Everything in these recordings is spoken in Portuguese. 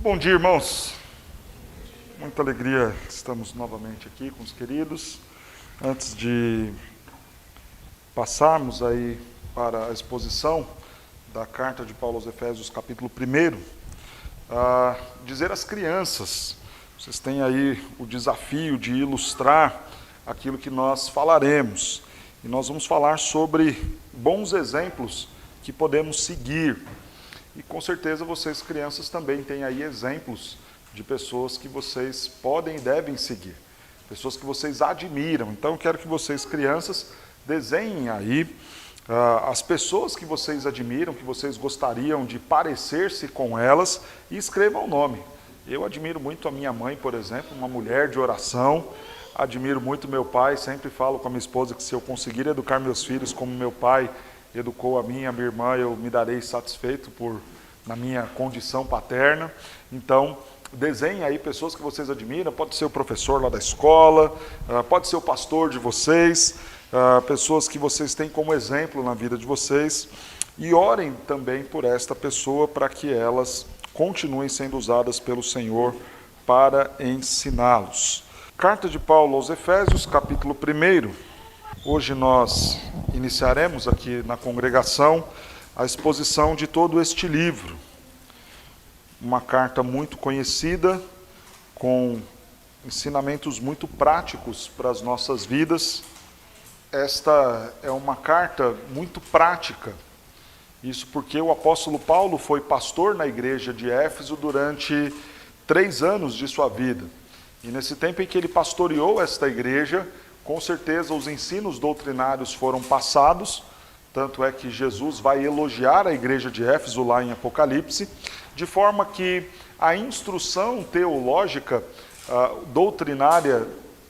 Bom dia, irmãos. Muita alegria, estamos novamente aqui com os queridos. Antes de passarmos aí para a exposição da carta de Paulo aos Efésios, capítulo 1, dizer às crianças, vocês têm aí o desafio de ilustrar aquilo que nós falaremos. E nós vamos falar sobre bons exemplos que podemos seguir. E com certeza vocês, crianças, também têm aí exemplos de pessoas que vocês podem e devem seguir. Pessoas que vocês admiram. Então eu quero que vocês, crianças, desenhem aí as pessoas que vocês admiram, que vocês gostariam de parecer-se com elas e escrevam o nome. Eu admiro muito a minha mãe, por exemplo, uma mulher de oração. Admiro muito meu pai, sempre falo com a minha esposa que se eu conseguir educar meus filhos como meu pai educou a minha irmã, eu me darei satisfeito na minha condição paterna. Então, desenhe aí pessoas que vocês admiram, pode ser o professor lá da escola, pode ser o pastor de vocês, pessoas que vocês têm como exemplo na vida de vocês, e orem também por esta pessoa para que elas continuem sendo usadas pelo Senhor para ensiná-los. Carta de Paulo aos Efésios, capítulo 1. Hoje nós iniciaremos aqui na congregação a exposição de todo este livro. Uma carta muito conhecida, com ensinamentos muito práticos para as nossas vidas. Esta é uma carta muito prática. Isso porque o apóstolo Paulo foi pastor na igreja de Éfeso durante 3 anos de sua vida. E nesse tempo em que ele pastoreou esta igreja, com certeza os ensinos doutrinários foram passados, tanto é que Jesus vai elogiar a igreja de Éfeso lá em Apocalipse, de forma que a instrução teológica, doutrinária,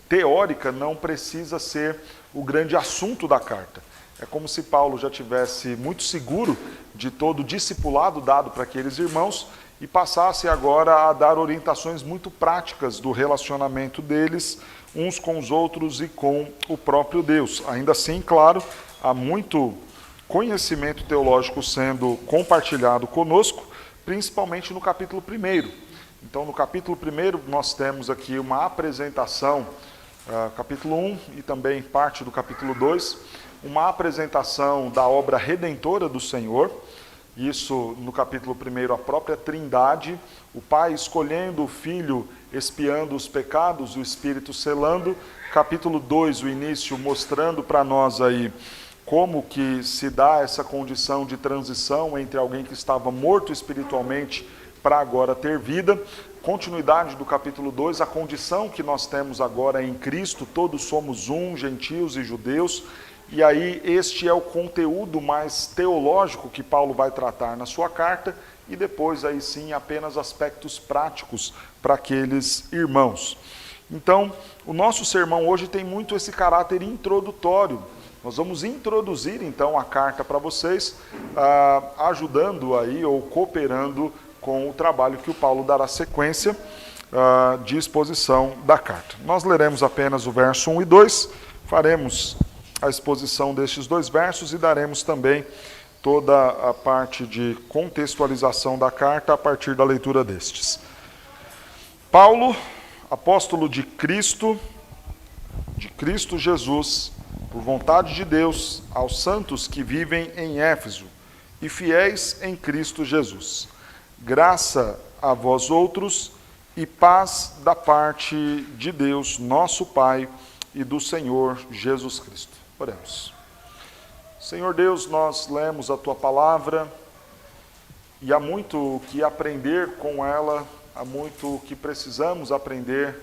teórica, não precisa ser o grande assunto da carta. É como se Paulo já tivesse muito seguro de todo o discipulado dado para aqueles irmãos e passasse agora a dar orientações muito práticas do relacionamento deles uns com os outros e com o próprio Deus. Ainda assim, claro, há muito conhecimento teológico sendo compartilhado conosco, principalmente no capítulo 1. Então, no capítulo 1, nós temos aqui uma apresentação, capítulo 1 e também parte do capítulo 2, uma apresentação da obra redentora do Senhor. Isso, no capítulo 1, a própria Trindade, o Pai escolhendo o Filho, expiando os pecados, o Espírito selando. Capítulo 2, o início, mostrando para nós aí como que se dá essa condição de transição entre alguém que estava morto espiritualmente para agora ter vida. Continuidade do capítulo 2, a condição que nós temos agora em Cristo, todos somos um, gentios e judeus. E aí este é o conteúdo mais teológico que Paulo vai tratar na sua carta, e depois aí sim apenas aspectos práticos para aqueles irmãos. Então, o nosso sermão hoje tem muito esse caráter introdutório. Nós vamos introduzir então a carta para vocês, ajudando aí ou cooperando com o trabalho que o Paulo dará sequência de exposição da carta. Nós leremos apenas o verso 1 e 2, faremos a exposição destes 2 versos e daremos também toda a parte de contextualização da carta a partir da leitura destes. Paulo, apóstolo de Cristo Jesus, por vontade de Deus, aos santos que vivem em Éfeso e fiéis em Cristo Jesus. Graça a vós outros e paz da parte de Deus, nosso Pai, e do Senhor Jesus Cristo. Oremos. Senhor Deus, nós lemos a Tua palavra e há muito que aprender com ela, há muito que precisamos aprender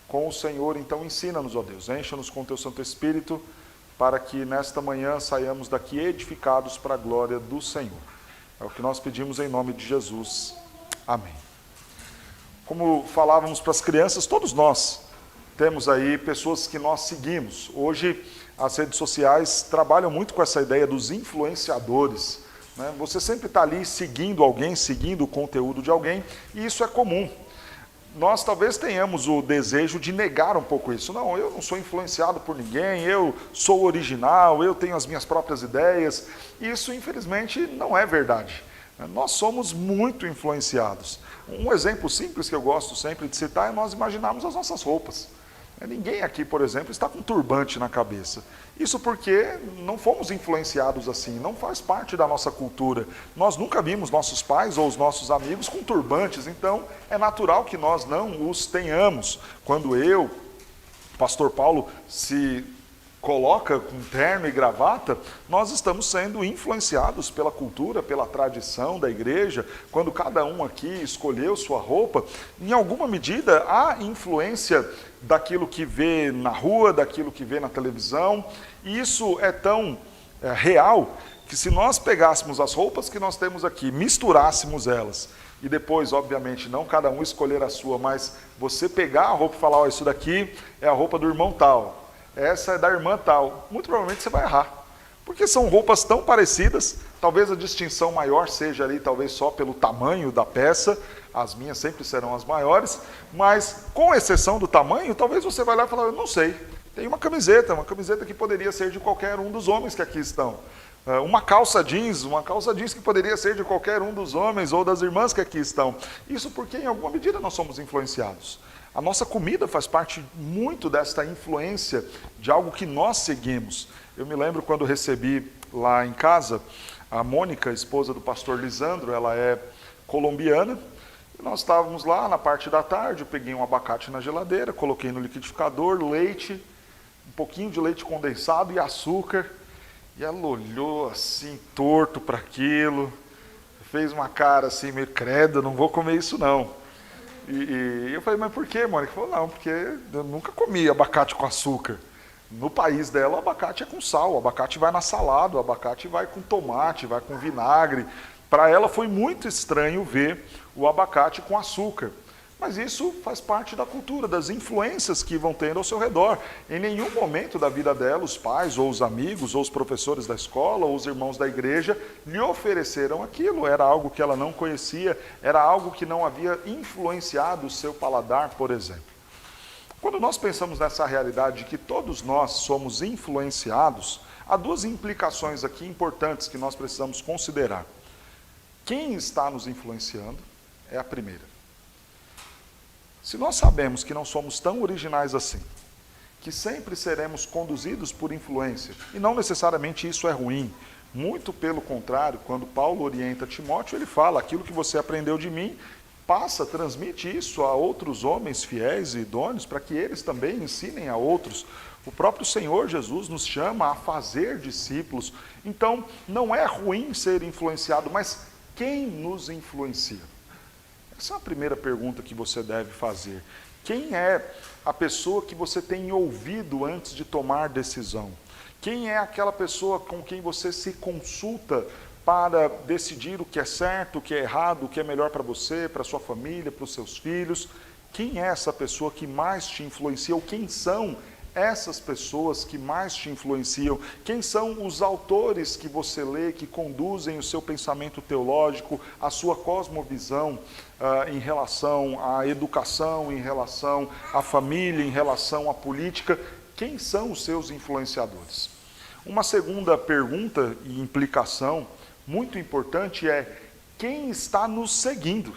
com o Senhor. Então ensina-nos, ó Deus, encha-nos com Teu Santo Espírito, para que nesta manhã saiamos daqui edificados para a glória do Senhor. É o que nós pedimos em nome de Jesus. Amém. Como falávamos para as crianças, todos nós temos aí pessoas que nós seguimos. Hoje as redes sociais trabalham muito com essa ideia dos influenciadores, né? Você sempre está ali seguindo alguém, seguindo o conteúdo de alguém, e isso é comum. Nós talvez tenhamos o desejo de negar um pouco isso. Não, eu não sou influenciado por ninguém, eu sou original, eu tenho as minhas próprias ideias. Isso, infelizmente, não é verdade. Nós somos muito influenciados. Um exemplo simples que eu gosto sempre de citar é nós imaginarmos as nossas roupas. Ninguém aqui, por exemplo, está com um turbante na cabeça. Isso porque não fomos influenciados assim, não faz parte da nossa cultura. Nós nunca vimos nossos pais ou os nossos amigos com turbantes, então é natural que nós não os tenhamos. Quando o pastor Paulo, se coloca com terno e gravata, nós estamos sendo influenciados pela cultura, pela tradição da igreja. Quando cada um aqui escolheu sua roupa, em alguma medida há influência daquilo que vê na rua, daquilo que vê na televisão, e isso é tão real que se nós pegássemos as roupas que nós temos aqui, misturássemos elas, e depois, obviamente, não cada um escolher a sua, mas você pegar a roupa e falar, ó, isso daqui é a roupa do irmão tal, essa é da irmã tal, muito provavelmente você vai errar, porque são roupas tão parecidas. Talvez a distinção maior seja ali, talvez só pelo tamanho da peça, as minhas sempre serão as maiores, mas com exceção do tamanho, talvez você vai lá e falar, eu não sei, tem uma camiseta que poderia ser de qualquer um dos homens que aqui estão, uma calça jeans que poderia ser de qualquer um dos homens ou das irmãs que aqui estão. Isso porque em alguma medida nós somos influenciados. A nossa comida faz parte muito desta influência de algo que nós seguimos. Eu me lembro quando recebi lá em casa a Mônica, esposa do pastor Lisandro, ela é colombiana, e nós estávamos lá na parte da tarde, eu peguei um abacate na geladeira, coloquei no liquidificador, leite, um pouquinho de leite condensado e açúcar, e ela olhou assim, torto para aquilo, fez uma cara assim, meio credo, não vou comer isso não. E eu falei, mas por quê, Mônica? Ela falou, não, porque eu nunca comi abacate com açúcar. No país dela, o abacate é com sal, o abacate vai na salada, o abacate vai com tomate, vai com vinagre. Para ela foi muito estranho ver o abacate com açúcar. Mas isso faz parte da cultura, das influências que vão tendo ao seu redor. Em nenhum momento da vida dela, os pais, ou os amigos, ou os professores da escola, ou os irmãos da igreja, lhe ofereceram aquilo. Era algo que ela não conhecia, era algo que não havia influenciado o seu paladar, por exemplo. Quando nós pensamos nessa realidade de que todos nós somos influenciados, há duas implicações aqui importantes que nós precisamos considerar. Quem está nos influenciando é a primeira. Se nós sabemos que não somos tão originais assim, que sempre seremos conduzidos por influência, e não necessariamente isso é ruim, muito pelo contrário, quando Paulo orienta Timóteo, ele fala, aquilo que você aprendeu de mim, transmite isso a outros homens fiéis e idôneos, para que eles também ensinem a outros. O próprio Senhor Jesus nos chama a fazer discípulos, então não é ruim ser influenciado, mas quem nos influencia? Essa é a primeira pergunta que você deve fazer. Quem é a pessoa que você tem ouvido antes de tomar decisão? Quem é aquela pessoa com quem você se consulta para decidir o que é certo, o que é errado, o que é melhor para você, para sua família, para os seus filhos? Quem é essa pessoa que mais te influencia? Ou quem são essas pessoas que mais te influenciam? Quem são os autores que você lê, que conduzem o seu pensamento teológico, a sua cosmovisão em relação à educação, em relação à família, em relação à política? Quem são os seus influenciadores? Uma segunda pergunta e implicação muito importante é: quem está nos seguindo?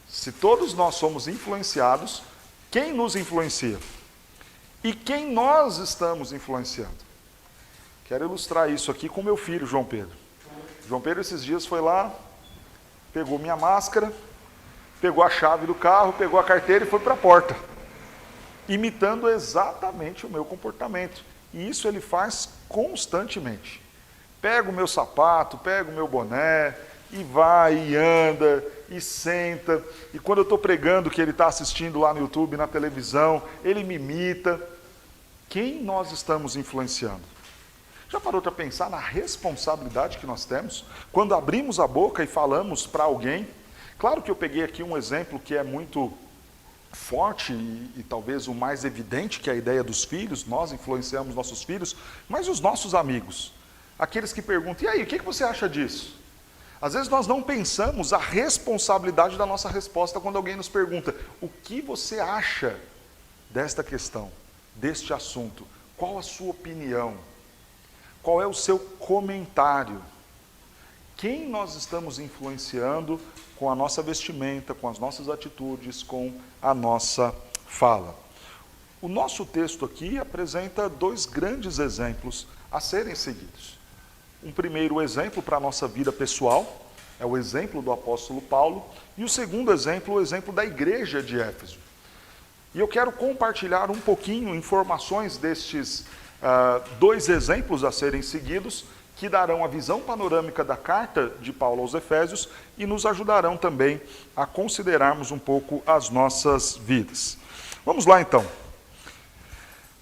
Se todos nós somos influenciados, quem nos influencia? E quem nós estamos influenciando? Quero ilustrar isso aqui com meu filho, João Pedro. João Pedro, esses dias, foi lá, pegou minha máscara, pegou a chave do carro, pegou a carteira e foi para a porta, imitando exatamente o meu comportamento. E isso ele faz constantemente. Pega o meu sapato, pega o meu boné, e vai, e anda, e senta, e quando eu estou pregando que ele está assistindo lá no YouTube, na televisão, ele me imita. Quem nós estamos influenciando? Já parou para pensar na responsabilidade que nós temos? Quando abrimos a boca e falamos para alguém, claro que eu peguei aqui um exemplo que é muito forte e talvez o mais evidente, que é a ideia dos filhos, nós influenciamos nossos filhos, mas os nossos amigos, aqueles que perguntam, e aí, o que você acha disso? Às vezes nós não pensamos a responsabilidade da nossa resposta quando alguém nos pergunta, o que você acha desta questão, deste assunto? Qual a sua opinião? Qual é o seu comentário? Quem nós estamos influenciando com a nossa vestimenta, com as nossas atitudes, com a nossa fala? O nosso texto aqui apresenta dois grandes exemplos a serem seguidos. Um primeiro exemplo para a nossa vida pessoal, é o exemplo do apóstolo Paulo, e o segundo exemplo, o exemplo da igreja de Éfeso. E eu quero compartilhar um pouquinho informações destes dois exemplos a serem seguidos, que darão a visão panorâmica da carta de Paulo aos Efésios e nos ajudarão também a considerarmos um pouco as nossas vidas. Vamos lá então.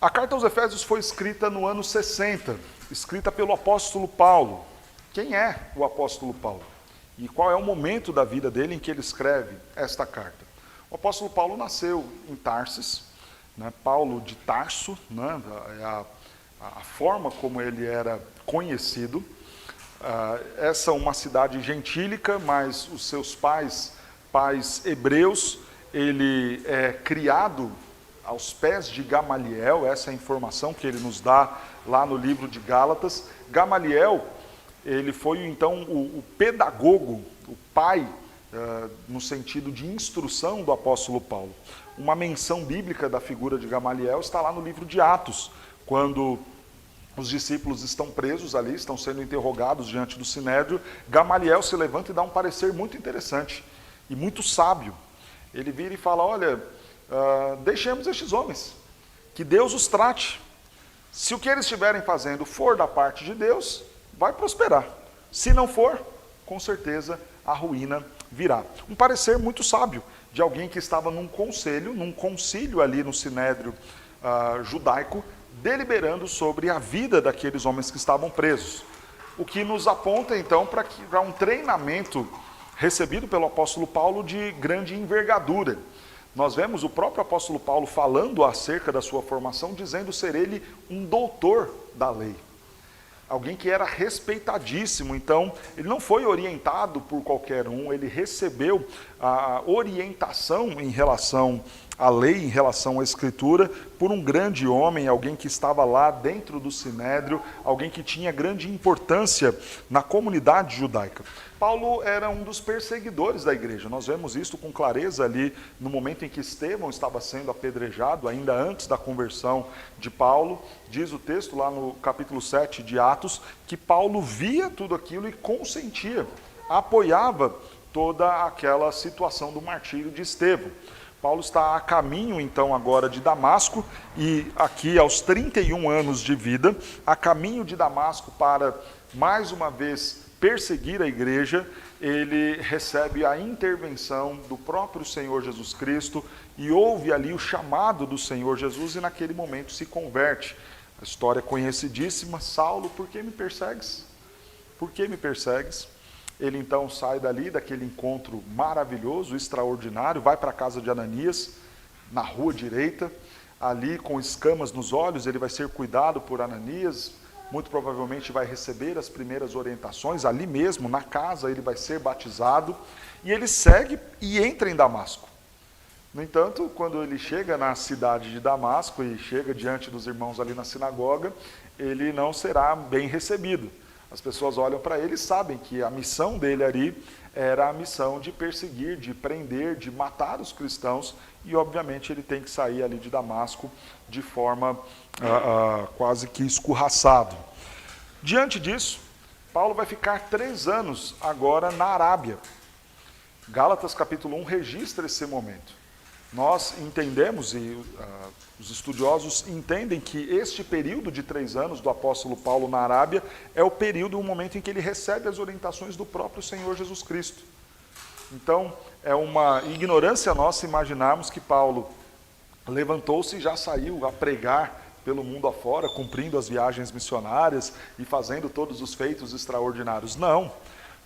A carta aos Efésios foi escrita no ano 60, escrita pelo apóstolo Paulo. Quem é o apóstolo Paulo? E qual é o momento da vida dele em que ele escreve esta carta? O apóstolo Paulo nasceu em Tarsis, né? Paulo de Tarso, né? A forma como ele era conhecido. Essa é uma cidade gentílica, mas os seus pais hebreus, ele é criado aos pés de Gamaliel, essa é a informação que ele nos dá lá no livro de Gálatas. Gamaliel, ele foi então o pedagogo, o pai, no sentido de instrução do apóstolo Paulo. Uma menção bíblica da figura de Gamaliel está lá no livro de Atos, quando os discípulos estão presos ali, estão sendo interrogados diante do Sinédrio. Gamaliel se levanta e dá um parecer muito interessante e muito sábio. Ele vira e fala, olha, deixemos estes homens, que Deus os trate. Se o que eles estiverem fazendo for da parte de Deus, vai prosperar. Se não for, com certeza a ruína virá. Um parecer muito sábio de alguém que estava num concílio ali no Sinédrio judaico, deliberando sobre a vida daqueles homens que estavam presos. O que nos aponta então para um treinamento recebido pelo apóstolo Paulo de grande envergadura. Nós vemos o próprio apóstolo Paulo falando acerca da sua formação, dizendo ser ele um doutor da lei. Alguém que era respeitadíssimo, então ele não foi orientado por qualquer um, ele recebeu a orientação em relação à lei, em relação à escritura, por um grande homem, alguém que estava lá dentro do Sinédrio, alguém que tinha grande importância na comunidade judaica. Paulo era um dos perseguidores da igreja, nós vemos isso com clareza ali no momento em que Estevão estava sendo apedrejado, ainda antes da conversão de Paulo. Diz o texto lá no capítulo 7 de Atos, que Paulo via tudo aquilo e consentia, apoiava toda aquela situação do martírio de Estevão. Paulo está a caminho, então, agora de Damasco, e aqui aos 31 anos de vida, a caminho de Damasco para, mais uma vez, perseguir a igreja, ele recebe a intervenção do próprio Senhor Jesus Cristo e ouve ali o chamado do Senhor Jesus e naquele momento se converte. A história é conhecidíssima, Saulo, por que me persegues? Por que me persegues? Ele então sai dali, daquele encontro maravilhoso, extraordinário, vai para a casa de Ananias, na rua direita, ali com escamas nos olhos, ele vai ser cuidado por Ananias, muito provavelmente vai receber as primeiras orientações, ali mesmo, na casa, ele vai ser batizado, e ele segue e entra em Damasco. No entanto, quando ele chega na cidade de Damasco e chega diante dos irmãos ali na sinagoga, ele não será bem recebido. As pessoas olham para ele e sabem que a missão dele ali era a missão de perseguir, de prender, de matar os cristãos, e obviamente ele tem que sair ali de Damasco de forma quase que escorraçado. Diante disso, Paulo vai ficar 3 anos agora na Arábia. Gálatas capítulo 1 registra esse momento. Nós entendemos, e os estudiosos entendem, que este período de 3 anos do apóstolo Paulo na Arábia é o período, o momento em que ele recebe as orientações do próprio Senhor Jesus Cristo. Então, é uma ignorância nossa imaginarmos que Paulo levantou-se e já saiu a pregar pelo mundo afora, cumprindo as viagens missionárias e fazendo todos os feitos extraordinários. Não.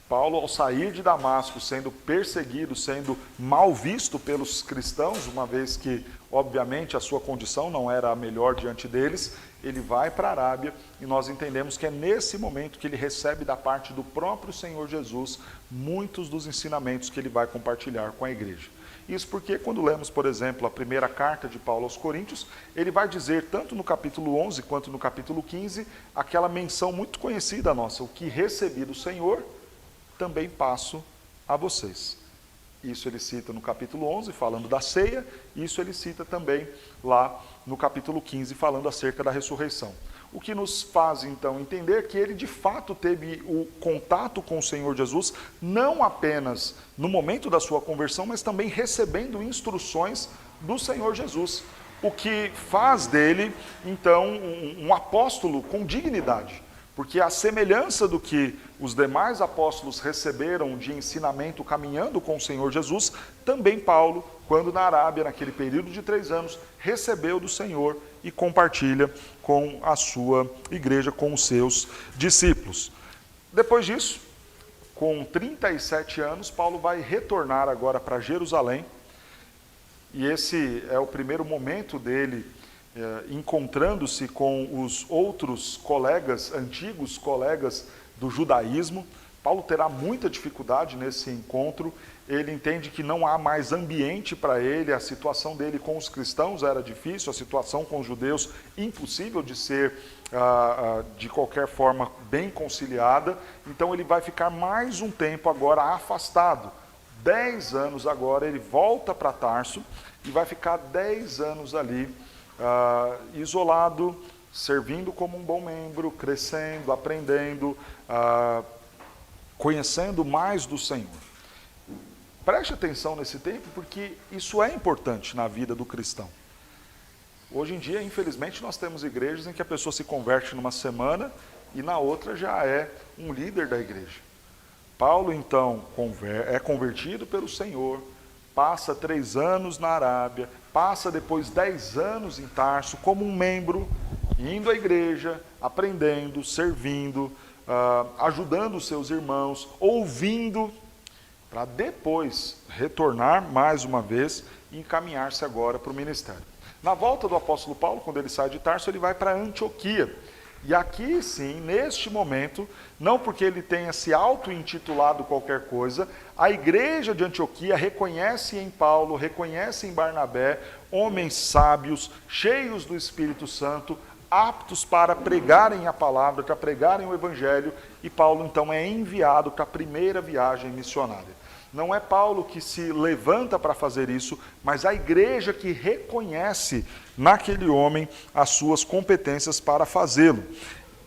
Paulo, ao sair de Damasco, sendo perseguido, sendo mal visto pelos cristãos, uma vez que, obviamente, a sua condição não era a melhor diante deles, ele vai para a Arábia e nós entendemos que é nesse momento que ele recebe da parte do próprio Senhor Jesus muitos dos ensinamentos que ele vai compartilhar com a igreja. Isso porque, quando lemos, por exemplo, a primeira carta de Paulo aos Coríntios, ele vai dizer, tanto no capítulo 11 quanto no capítulo 15, aquela menção muito conhecida nossa: o que recebi do Senhor, também passo a vocês. Isso ele cita no capítulo 11, falando da ceia, isso ele cita também lá no capítulo 15, falando acerca da ressurreição. O que nos faz, então, entender que ele, de fato, teve o contato com o Senhor Jesus, não apenas no momento da sua conversão, mas também recebendo instruções do Senhor Jesus. O que faz dele, então, um apóstolo com dignidade. Porque a semelhança do que os demais apóstolos receberam de ensinamento caminhando com o Senhor Jesus, também Paulo, quando na Arábia, naquele período de 3 anos, recebeu do Senhor e compartilha com a sua igreja, com os seus discípulos. Depois disso, com 37 anos, Paulo vai retornar agora para Jerusalém, e esse é o primeiro momento dele encontrando-se com os outros colegas, antigos colegas do judaísmo. Paulo terá muita dificuldade nesse encontro, ele entende que não há mais ambiente para ele, a situação dele com os cristãos era difícil, a situação com os judeus impossível de ser, de qualquer forma, bem conciliada, então ele vai ficar mais um tempo agora afastado. 10 anos agora ele volta para Tarso e vai ficar 10 anos ali, isolado, servindo como um bom membro, crescendo, aprendendo, conhecendo mais do Senhor. Preste atenção nesse tempo, porque isso é importante na vida do cristão. Hoje em dia, infelizmente, nós temos igrejas em que a pessoa se converte numa semana e na outra já é um líder da igreja. Paulo, então, é convertido pelo Senhor, passa 3 anos na Arábia, passa depois 10 anos em Tarso como um membro, indo à igreja, aprendendo, servindo, ajudando os seus irmãos, ouvindo, para depois retornar mais uma vez e encaminhar-se agora para o ministério. Na volta do apóstolo Paulo, quando ele sai de Tarso, ele vai para Antioquia. E aqui sim, neste momento, não porque ele tenha se auto-intitulado qualquer coisa, a igreja de Antioquia reconhece em Paulo, reconhece em Barnabé, homens sábios, cheios do Espírito Santo, aptos para pregarem a palavra, para pregarem o evangelho, e Paulo então é enviado para a primeira viagem missionária. Não é Paulo que se levanta para fazer isso, mas a igreja que reconhece naquele homem as suas competências para fazê-lo.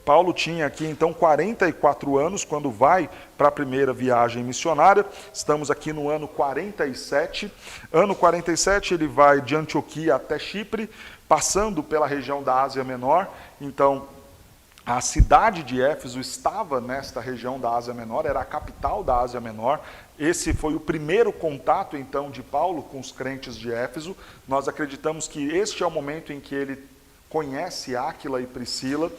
Paulo tinha aqui então 44 anos quando vai para a primeira viagem missionária. Estamos aqui no ano 47. Ano 47 ele vai de Antioquia até Chipre, passando pela região da Ásia Menor. Então, a cidade de Éfeso estava nesta região da Ásia Menor, era a capital da Ásia Menor. Esse foi o primeiro contato, então, de Paulo com os crentes de Éfeso. Nós acreditamos que este é o momento em que ele conhece Áquila e Priscila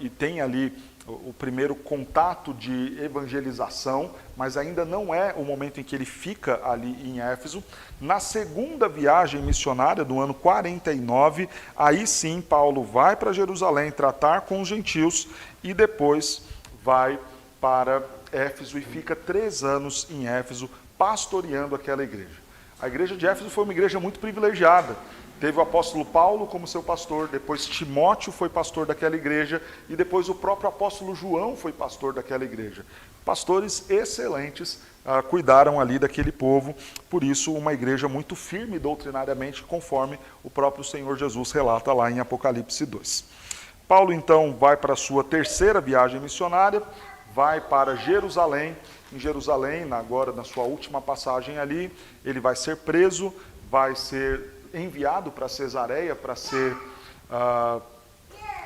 e tem ali o primeiro contato de evangelização, mas ainda não é o momento em que ele fica ali em Éfeso. Na segunda viagem missionária do ano 49, aí sim Paulo vai para Jerusalém tratar com os gentios e depois vai para Éfeso e fica 3 anos em Éfeso pastoreando aquela igreja. A igreja de Éfeso foi uma igreja muito privilegiada. Teve o apóstolo Paulo como seu pastor, depois Timóteo foi pastor daquela igreja e depois o próprio apóstolo João foi pastor daquela igreja. Pastores excelentes cuidaram ali daquele povo, por isso uma igreja muito firme doutrinariamente, conforme o próprio Senhor Jesus relata lá em Apocalipse 2. Paulo então vai para a sua terceira viagem missionária, vai para Jerusalém. Em Jerusalém, agora na sua última passagem ali, ele vai ser preso, vai ser enviado para Cesareia para ser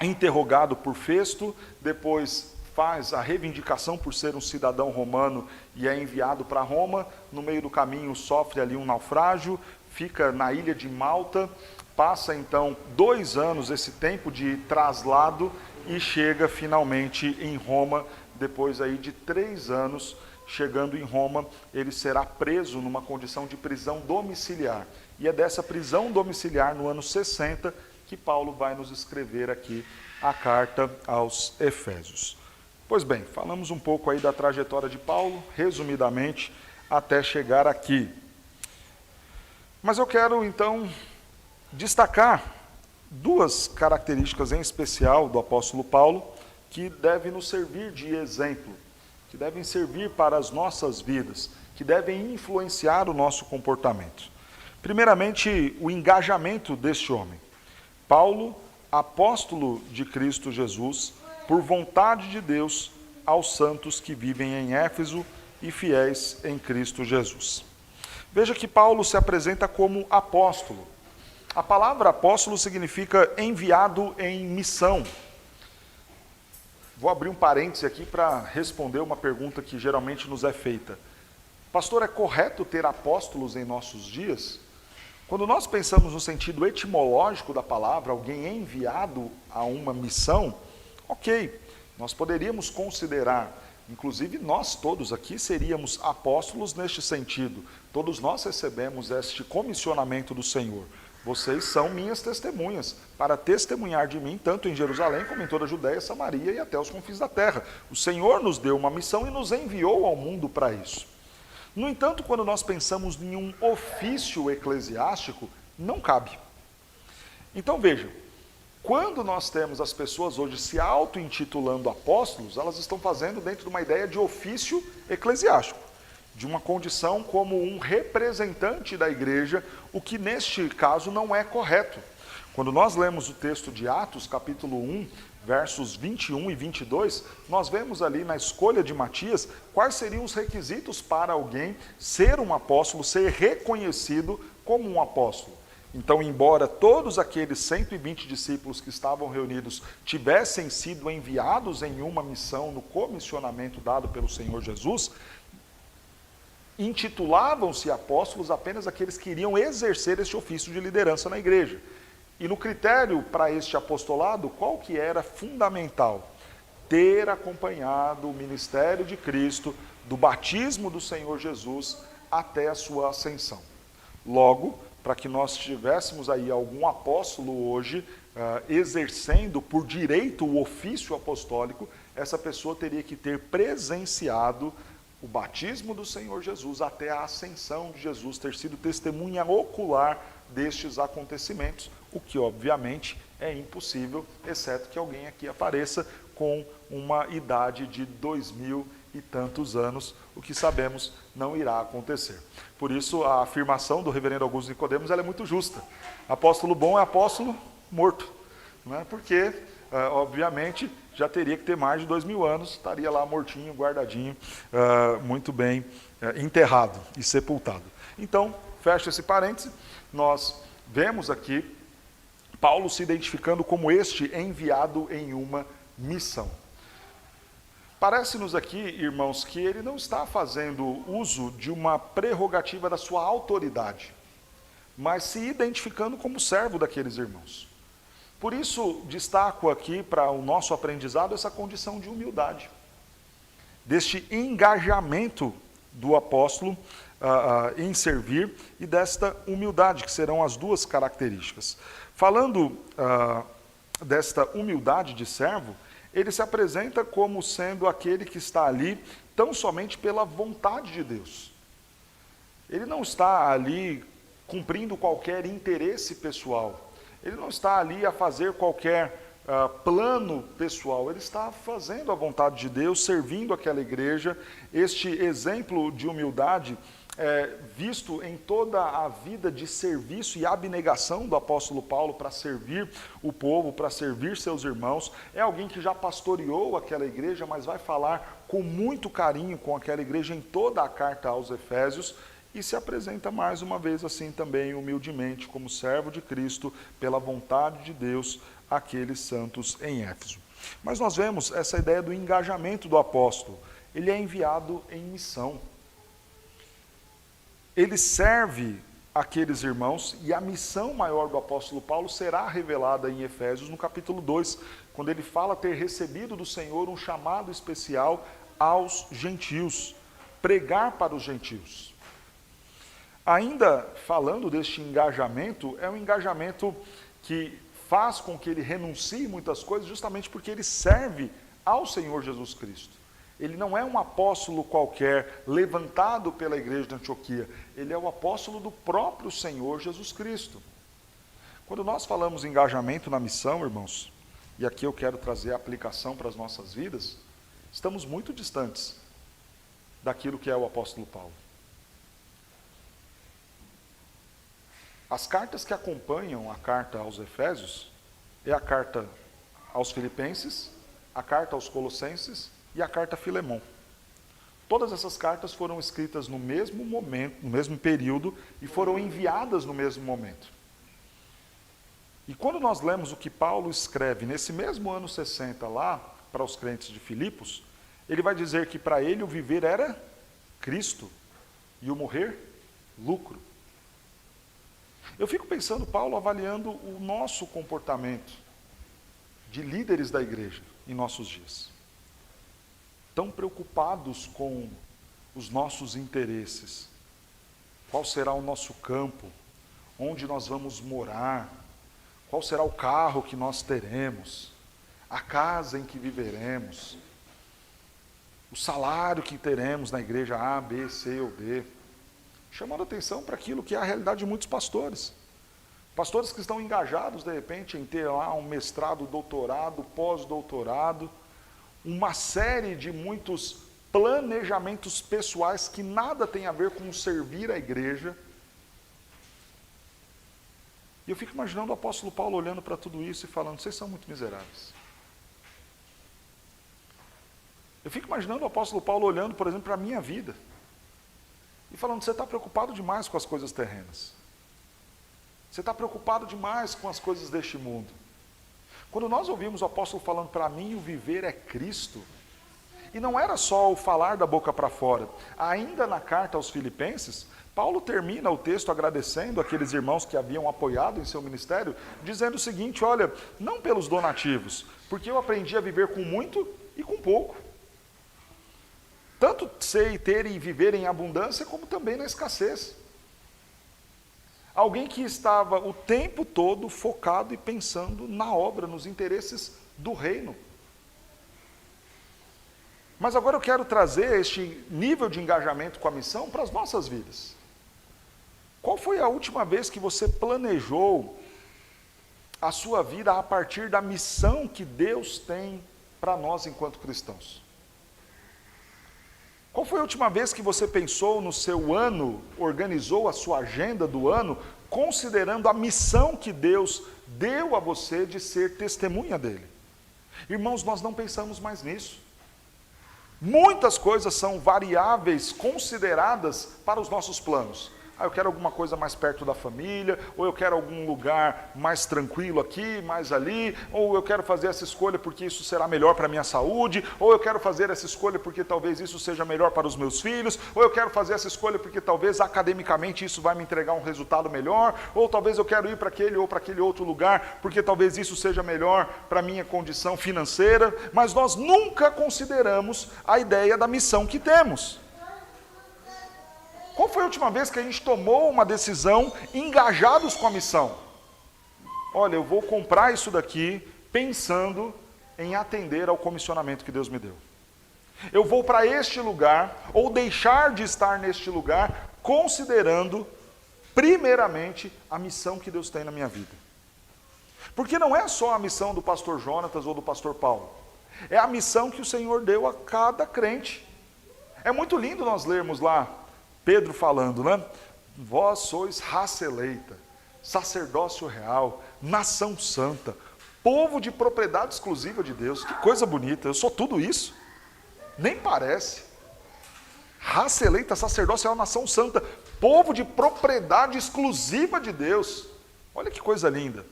interrogado por Festo, depois faz a reivindicação por ser um cidadão romano e é enviado para Roma. No meio do caminho sofre ali um naufrágio, fica na ilha de Malta, passa então 2 anos esse tempo de traslado e chega finalmente em Roma, depois aí de 3 anos. Chegando em Roma, ele será preso numa condição de prisão domiciliar. E é dessa prisão domiciliar, no ano 60, que Paulo vai nos escrever aqui a carta aos Efésios. Pois bem, falamos um pouco aí da trajetória de Paulo, resumidamente, até chegar aqui. Mas eu quero, então, destacar 2 características em especial do apóstolo Paulo, que devem nos servir de exemplo que devem servir para as nossas vidas, que devem influenciar o nosso comportamento. Primeiramente, o engajamento deste homem. Paulo, apóstolo de Cristo Jesus, por vontade de Deus, aos santos que vivem em Éfeso e fiéis em Cristo Jesus. Veja que Paulo se apresenta como apóstolo. A palavra apóstolo significa enviado em missão. Vou abrir um parêntese aqui para responder uma pergunta que geralmente nos é feita. Pastor, é correto ter apóstolos em nossos dias? Quando nós pensamos no sentido etimológico da palavra, alguém enviado a uma missão, ok, nós poderíamos considerar, inclusive nós todos aqui seríamos apóstolos neste sentido. Todos nós recebemos este comissionamento do Senhor. Vocês são minhas testemunhas, para testemunhar de mim, tanto em Jerusalém como em toda a Judéia, Samaria e até os confins da terra. O Senhor nos deu uma missão e nos enviou ao mundo para isso. No entanto, quando nós pensamos em um ofício eclesiástico, não cabe. Então vejam, quando nós temos as pessoas hoje se auto-intitulando apóstolos, elas estão fazendo dentro de uma ideia de ofício eclesiástico, de uma condição como um representante da igreja, o que neste caso não é correto. Quando nós lemos o texto de Atos, capítulo 1, versos 21 e 22, nós vemos ali na escolha de Matias quais seriam os requisitos para alguém ser um apóstolo, ser reconhecido como um apóstolo. Então, embora todos aqueles 120 discípulos que estavam reunidos tivessem sido enviados em uma missão no comissionamento dado pelo Senhor Jesus, intitulavam-se apóstolos apenas aqueles que iriam exercer este ofício de liderança na igreja. E no critério para este apostolado, qual que era fundamental? Ter acompanhado o ministério de Cristo, do batismo do Senhor Jesus até a sua ascensão. Logo, para que nós tivéssemos aí algum apóstolo hoje exercendo por direito o ofício apostólico, essa pessoa teria que ter presenciado o batismo do Senhor Jesus até a ascensão de Jesus, ter sido testemunha ocular destes acontecimentos, o que obviamente é impossível, exceto que alguém aqui apareça com uma idade de 2000 e tantos anos, o que sabemos não irá acontecer. Por isso a afirmação do reverendo Augusto Nicodemos ela é muito justa. Apóstolo bom é apóstolo morto, não é? Porque obviamente já teria que ter mais de 2000 anos, estaria lá mortinho, guardadinho, muito bem enterrado e sepultado. Então, fecha esse parêntese, nós vemos aqui Paulo se identificando como este enviado em uma missão. Parece-nos aqui, irmãos, que ele não está fazendo uso de uma prerrogativa da sua autoridade, mas se identificando como servo daqueles irmãos. Por isso, destaco aqui para o nosso aprendizado essa condição de humildade, deste engajamento do apóstolo em servir e desta humildade, que serão as duas características. Falando desta humildade de servo, ele se apresenta como sendo aquele que está ali tão somente pela vontade de Deus. Ele não está ali cumprindo qualquer interesse pessoal. Ele não está ali a fazer qualquer plano pessoal. Ele está fazendo a vontade de Deus, servindo aquela igreja. Este exemplo de humildade visto em toda a vida de serviço e abnegação do apóstolo Paulo para servir o povo, para servir seus irmãos. É alguém que já pastoreou aquela igreja, mas vai falar com muito carinho com aquela igreja em toda a carta aos Efésios e se apresenta mais uma vez assim também humildemente como servo de Cristo pela vontade de Deus àqueles santos em Éfeso. Mas nós vemos essa ideia do engajamento do apóstolo. Ele é enviado em missão. Ele serve aqueles irmãos e a missão maior do apóstolo Paulo será revelada em Efésios no capítulo 2, quando ele fala ter recebido do Senhor um chamado especial aos gentios, pregar para os gentios. Ainda falando deste engajamento, é um engajamento que faz com que ele renuncie muitas coisas justamente porque ele serve ao Senhor Jesus Cristo. Ele não é um apóstolo qualquer, levantado pela igreja de Antioquia. Ele é o apóstolo do próprio Senhor Jesus Cristo. Quando nós falamos em engajamento na missão, irmãos, e aqui eu quero trazer a aplicação para as nossas vidas, estamos muito distantes daquilo que é o apóstolo Paulo. As cartas que acompanham a carta aos Efésios é a carta aos Filipenses, a carta aos Colossenses e a carta a Filemão. Todas essas cartas foram escritas no mesmo momento, no mesmo período, e foram enviadas no mesmo momento. E quando nós lemos o que Paulo escreve nesse mesmo ano 60 lá, para os crentes de Filipos, ele vai dizer que para ele o viver era Cristo e o morrer, lucro. Eu fico pensando, Paulo avaliando o nosso comportamento de líderes da igreja em nossos dias. Tão preocupados com os nossos interesses. Qual será o nosso campo? Onde nós vamos morar? Qual será o carro que nós teremos? A casa em que viveremos? O salário que teremos na igreja A, B, C ou D? Chamando atenção para aquilo que é a realidade de muitos pastores. Pastores que estão engajados, de repente, em ter lá um mestrado, doutorado, pós-doutorado, uma série de muitos planejamentos pessoais que nada tem a ver com servir a igreja. E eu fico imaginando o apóstolo Paulo olhando para tudo isso e falando, vocês são muito miseráveis. Eu fico imaginando o apóstolo Paulo olhando, por exemplo, para a minha vida e falando, você está preocupado demais com as coisas terrenas. Você está preocupado demais com as coisas deste mundo. Quando nós ouvimos o apóstolo falando, para mim o viver é Cristo, e não era só o falar da boca para fora. Ainda na carta aos Filipenses, Paulo termina o texto agradecendo aqueles irmãos que haviam apoiado em seu ministério, dizendo o seguinte, olha, não pelos donativos, porque eu aprendi a viver com muito e com pouco. Tanto sei ter e viver em abundância, como também na escassez. Alguém que estava o tempo todo focado e pensando na obra, nos interesses do reino. Mas agora eu quero trazer este nível de engajamento com a missão para as nossas vidas. Qual foi a última vez que você planejou a sua vida a partir da missão que Deus tem para nós enquanto cristãos? Qual foi a última vez que você pensou no seu ano, organizou a sua agenda do ano, considerando a missão que Deus deu a você de ser testemunha dele? Irmãos, nós não pensamos mais nisso. Muitas coisas são variáveis consideradas para os nossos planos. Eu quero alguma coisa mais perto da família, ou eu quero algum lugar mais tranquilo aqui, mais ali, ou eu quero fazer essa escolha porque isso será melhor para a minha saúde, ou eu quero fazer essa escolha porque talvez isso seja melhor para os meus filhos, ou eu quero fazer essa escolha porque talvez academicamente isso vai me entregar um resultado melhor, ou talvez eu quero ir para aquele ou para aquele outro lugar porque talvez isso seja melhor para a minha condição financeira, mas nós nunca consideramos a ideia da missão que temos. Qual foi a última vez que a gente tomou uma decisão engajados com a missão? Olha, eu vou comprar isso daqui pensando em atender ao comissionamento que Deus me deu. Eu vou para este lugar, ou deixar de estar neste lugar, considerando, primeiramente, a missão que Deus tem na minha vida. Porque não é só a missão do pastor Jonatas ou do pastor Paulo. É a missão que o Senhor deu a cada crente. É muito lindo nós lermos lá, Pedro falando, né? Vós sois raça eleita, sacerdócio real, nação santa, povo de propriedade exclusiva de Deus. Que coisa bonita, eu sou tudo isso. Nem parece. Raça eleita, sacerdócio real, nação santa, povo de propriedade exclusiva de Deus. Olha que coisa linda.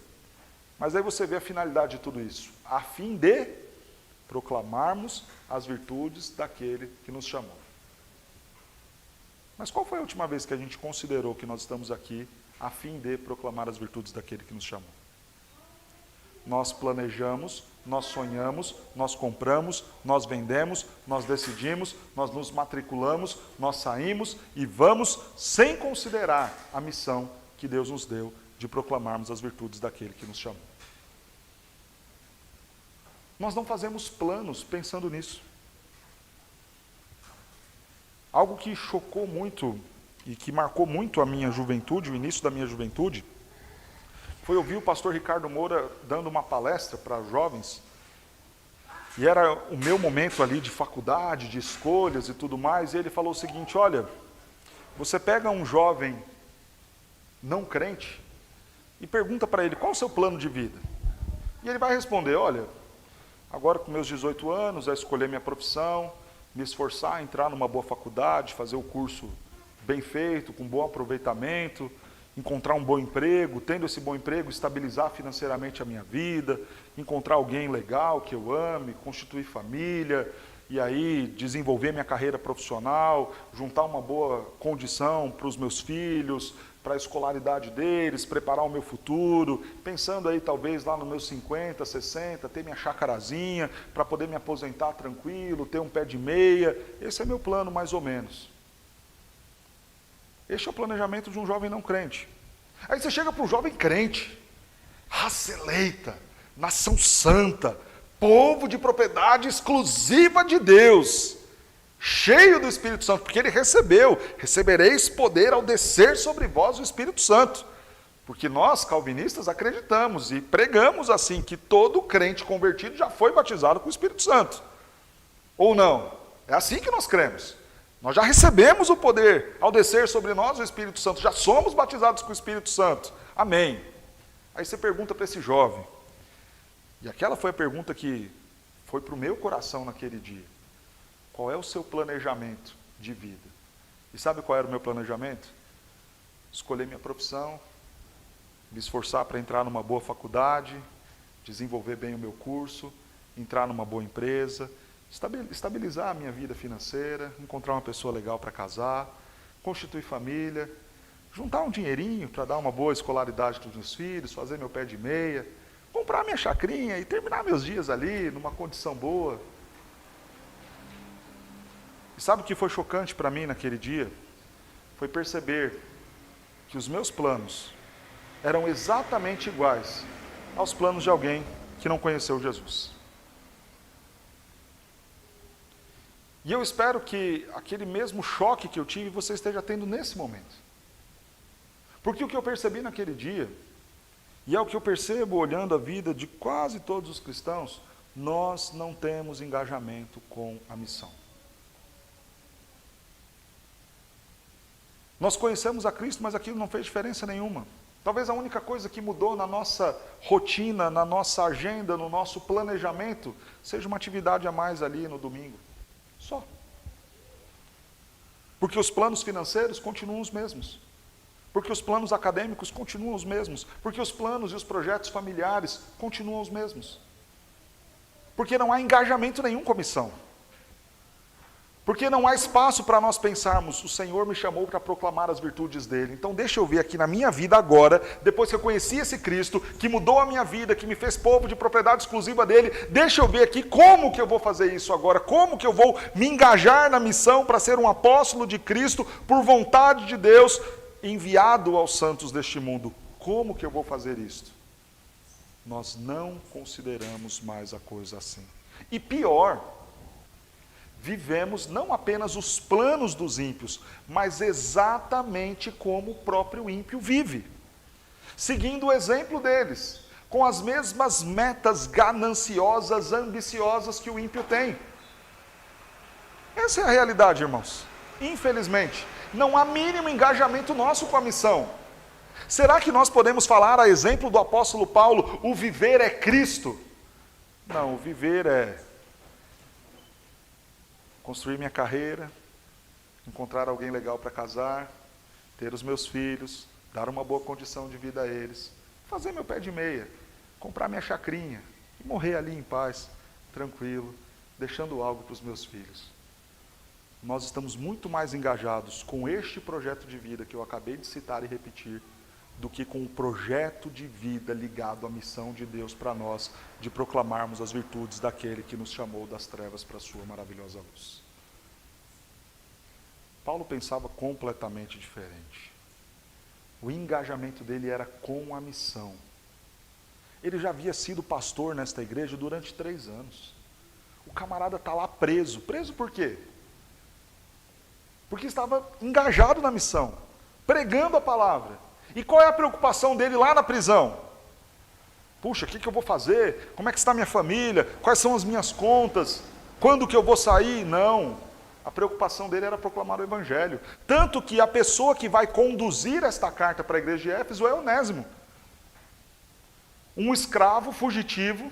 Mas aí você vê a finalidade de tudo isso. A fim de proclamarmos as virtudes daquele que nos chamou. Mas qual foi a última vez que a gente considerou que nós estamos aqui a fim de proclamar as virtudes daquele que nos chamou? Nós planejamos, nós sonhamos, nós compramos, nós vendemos, nós decidimos, nós nos matriculamos, nós saímos e vamos sem considerar a missão que Deus nos deu de proclamarmos as virtudes daquele que nos chamou. Nós não fazemos planos pensando nisso. Algo que chocou muito e que marcou muito a minha juventude, o início da minha juventude, foi ouvir o pastor Ricardo Moura dando uma palestra para jovens, E era o meu momento ali de faculdade, de escolhas e tudo mais, e ele falou o seguinte: olha, você pega um jovem não crente e pergunta para ele qual é o seu plano de vida. E ele vai responder: olha, agora com meus 18 anos, é escolher minha profissão, me esforçar, entrar numa boa faculdade, fazer o curso bem feito, com bom aproveitamento, encontrar um bom emprego, tendo esse bom emprego, estabilizar financeiramente a minha vida, encontrar alguém legal que eu ame, constituir família, e aí desenvolver minha carreira profissional, juntar uma boa condição para os meus filhos, para a escolaridade deles, preparar o meu futuro, pensando aí talvez lá nos meus 50, 60, ter minha chacarazinha, para poder me aposentar tranquilo, ter um pé de meia. Esse é meu plano mais ou menos. Este é o planejamento de um jovem não crente. Aí você chega para um jovem crente, raça eleita, nação santa, povo de propriedade exclusiva de Deus, cheio do Espírito Santo, porque ele recebereis poder ao descer sobre vós o Espírito Santo. Porque nós, calvinistas, acreditamos e pregamos assim, que todo crente convertido já foi batizado com o Espírito Santo. Ou não? É assim que nós cremos. Nós já recebemos o poder ao descer sobre nós o Espírito Santo, já somos batizados com o Espírito Santo. Amém. Aí você pergunta para esse jovem, e aquela foi a pergunta que foi para o meu coração naquele dia: qual é o seu planejamento de vida? E sabe qual era o meu planejamento? Escolher minha profissão, me esforçar para entrar numa boa faculdade, desenvolver bem o meu curso, entrar numa boa empresa, estabilizar a minha vida financeira, encontrar uma pessoa legal para casar, constituir família, juntar um dinheirinho para dar uma boa escolaridade para os meus filhos, fazer meu pé de meia, comprar minha chacrinha e terminar meus dias ali numa condição boa. E sabe o que foi chocante para mim naquele dia? Foi perceber que os meus planos eram exatamente iguais aos planos de alguém que não conheceu Jesus. E eu espero que aquele mesmo choque que eu tive, você esteja tendo nesse momento. Porque o que eu percebi naquele dia, e é o que eu percebo olhando a vida de quase todos os cristãos, nós não temos engajamento com a missão. Nós conhecemos a Cristo, mas aquilo não fez diferença nenhuma. Talvez a única coisa que mudou na nossa rotina, na nossa agenda, no nosso planejamento, seja uma atividade a mais ali no domingo. Só. Porque os planos financeiros continuam os mesmos. Porque os planos acadêmicos continuam os mesmos. Porque os planos e os projetos familiares continuam os mesmos. Porque não há engajamento nenhum com a missão. Porque não há espaço para nós pensarmos: o Senhor me chamou para proclamar as virtudes dele. Então deixa eu ver aqui na minha vida agora, depois que eu conheci esse Cristo, que mudou a minha vida, que me fez povo de propriedade exclusiva dele, deixa eu ver aqui como que eu vou fazer isso agora, como que eu vou me engajar na missão para ser um apóstolo de Cristo, por vontade de Deus, enviado aos santos deste mundo. Como que eu vou fazer isto? Nós não consideramos mais a coisa assim. E pior, vivemos não apenas os planos dos ímpios, mas exatamente como o próprio ímpio vive, seguindo o exemplo deles, com as mesmas metas gananciosas, ambiciosas que o ímpio tem. Essa é a realidade, irmãos. Infelizmente, não há mínimo engajamento nosso com a missão. Será que nós podemos falar, a exemplo do apóstolo Paulo, o viver é Cristo? Não, o viver é construir minha carreira, encontrar alguém legal para casar, ter os meus filhos, dar uma boa condição de vida a eles, fazer meu pé de meia, comprar minha chacrinha e morrer ali em paz, tranquilo, deixando algo para os meus filhos. Nós estamos muito mais engajados com este projeto de vida que eu acabei de citar e repetir, do que com o projeto de vida ligado à missão de Deus para nós, de proclamarmos as virtudes daquele que nos chamou das trevas para a sua maravilhosa luz. Paulo pensava completamente diferente. O engajamento dele era com a missão. Ele já havia sido pastor nesta igreja durante 3 anos. O camarada está lá preso. Preso por quê? Porque estava engajado na missão, pregando a palavra. E qual é a preocupação dele lá na prisão? Puxa, o que eu vou fazer? Como é que está minha família? Quais são as minhas contas? Quando que eu vou sair? Não. A preocupação dele era proclamar o Evangelho. Tanto que a pessoa que vai conduzir esta carta para a igreja de Éfeso é Onésimo. Um escravo fugitivo,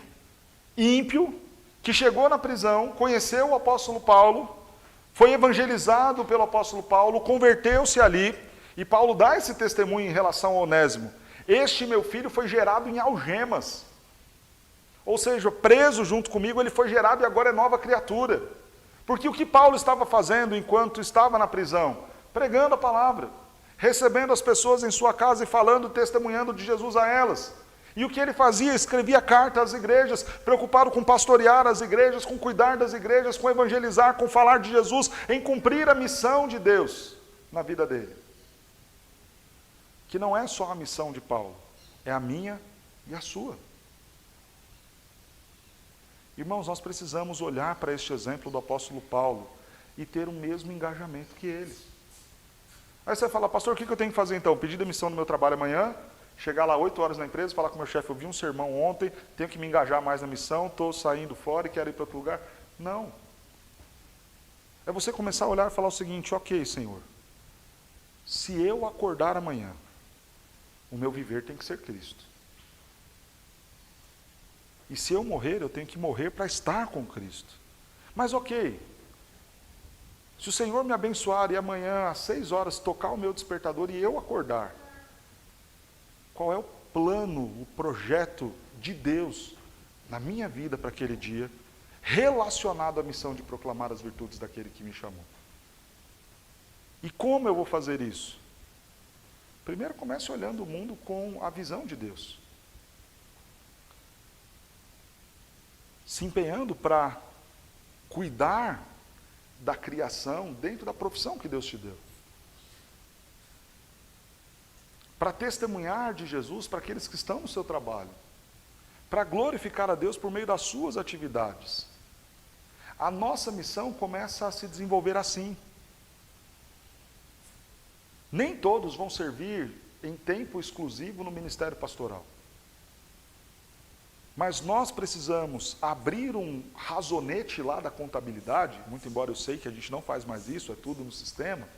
ímpio, que chegou na prisão, conheceu o apóstolo Paulo, foi evangelizado pelo apóstolo Paulo, converteu-se ali, e Paulo dá esse testemunho em relação a Onésimo. Este meu filho foi gerado em algemas. Ou seja, preso junto comigo, ele foi gerado e agora é nova criatura. Porque o que Paulo estava fazendo enquanto estava na prisão? Pregando a palavra, recebendo as pessoas em sua casa e falando, testemunhando de Jesus a elas. E o que ele fazia? Escrevia cartas às igrejas, preocupado com pastorear as igrejas, com cuidar das igrejas, com evangelizar, com falar de Jesus, em cumprir a missão de Deus na vida dele. Que não é só a missão de Paulo, é a minha e a sua. Irmãos, nós precisamos olhar para este exemplo do apóstolo Paulo e ter o mesmo engajamento que ele. Aí você fala, pastor, o que eu tenho que fazer então? Pedir demissão do meu trabalho amanhã, chegar lá 8 horas na empresa, falar com o meu chefe, eu vi um sermão ontem, tenho que me engajar mais na missão, estou saindo fora e quero ir para outro lugar. Não. É você começar a olhar e falar o seguinte, ok, Senhor, se eu acordar amanhã, o meu viver tem que ser Cristo. E se eu morrer, eu tenho que morrer para estar com Cristo. Mas ok, se o Senhor me abençoar e amanhã às 6 horas tocar o meu despertador e eu acordar, qual é o plano, o projeto de Deus na minha vida para aquele dia, relacionado à missão de proclamar as virtudes daquele que me chamou? E como eu vou fazer isso? Primeiro comece olhando o mundo com a visão de Deus. Se empenhando para cuidar da criação dentro da profissão que Deus te deu. Para testemunhar de Jesus para aqueles que estão no seu trabalho. Para glorificar a Deus por meio das suas atividades. A nossa missão começa a se desenvolver assim. Nem todos vão servir em tempo exclusivo no ministério pastoral. Mas nós precisamos abrir um razonete lá da contabilidade, muito embora eu sei que a gente não faz mais isso, é tudo no sistema,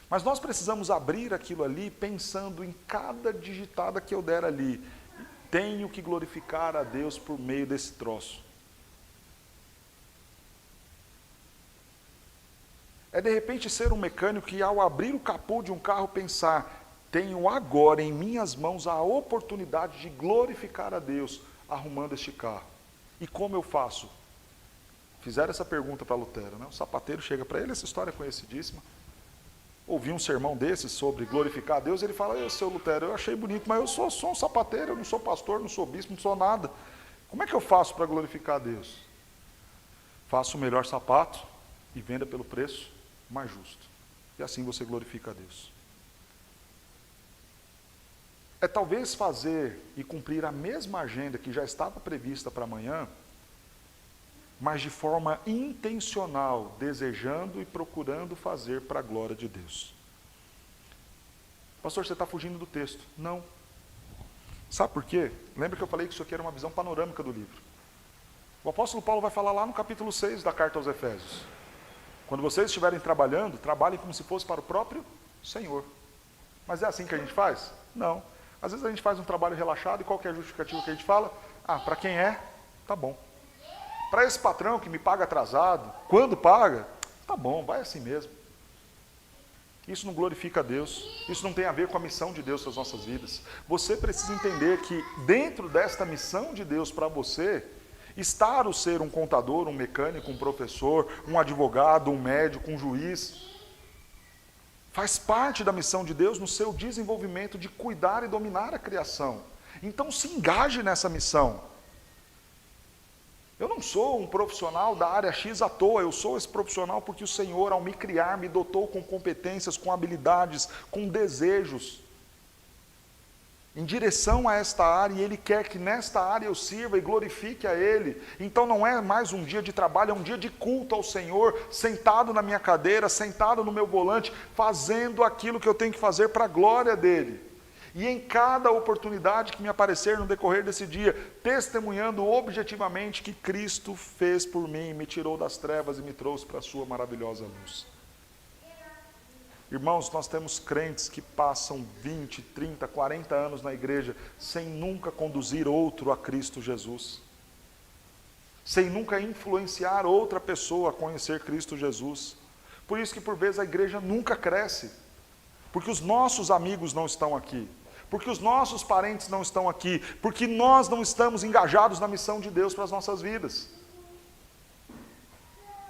mas nós precisamos abrir aquilo ali pensando em cada digitada que eu der ali. Tenho que glorificar a Deus por meio desse troço. É de repente ser um mecânico que ao abrir o capô de um carro pensar, tenho agora em minhas mãos a oportunidade de glorificar a Deus arrumando este carro. E como eu faço? Fizeram essa pergunta para Lutero, né? O sapateiro chega para ele, essa história é conhecidíssima. Ouvi um sermão desses sobre glorificar a Deus, ele fala, seu Lutero, eu achei bonito, mas eu sou um sapateiro, eu não sou pastor, não sou bispo, não sou nada. Como é que eu faço para glorificar a Deus? Faça o melhor sapato e venda pelo preço mais justo. E assim você glorifica a Deus. É talvez fazer e cumprir a mesma agenda que já estava prevista para amanhã, mas de forma intencional, desejando e procurando fazer para a glória de Deus. Pastor, você está fugindo do texto. Não. Sabe por quê? Lembra que eu falei que isso aqui era uma visão panorâmica do livro. O apóstolo Paulo vai falar lá no capítulo 6 da carta aos Efésios. Quando vocês estiverem trabalhando, trabalhem como se fosse para o próprio Senhor. Mas é assim que a gente faz? Não. Às vezes a gente faz um trabalho relaxado e qual que é a justificativa que a gente fala? Para quem é, tá bom. Para esse patrão que me paga atrasado, quando paga, tá bom, vai assim mesmo. Isso não glorifica a Deus, isso não tem a ver com a missão de Deus nas nossas vidas. Você precisa entender que dentro desta missão de Deus para você, estar o ser um contador, um mecânico, um professor, um advogado, um médico, um juiz, faz parte da missão de Deus no seu desenvolvimento de cuidar e dominar a criação. Então se engaje nessa missão. Eu não sou um profissional da área X à toa, eu sou esse profissional porque o Senhor, ao me criar, me dotou com competências, com habilidades, com desejos, em direção a esta área, e Ele quer que nesta área eu sirva e glorifique a Ele. Então não é mais um dia de trabalho, é um dia de culto ao Senhor, sentado na minha cadeira, sentado no meu volante, fazendo aquilo que eu tenho que fazer para a glória dEle. E em cada oportunidade que me aparecer no decorrer desse dia, testemunhando objetivamente que Cristo fez por mim, me tirou das trevas e me trouxe para a sua maravilhosa luz. Irmãos, nós temos crentes que passam 20, 30, 40 anos na igreja sem nunca conduzir outro a Cristo Jesus. Sem nunca influenciar outra pessoa a conhecer Cristo Jesus. Por isso que por vezes a igreja nunca cresce. Porque os nossos amigos não estão aqui. Porque os nossos parentes não estão aqui. Porque nós não estamos engajados na missão de Deus para as nossas vidas.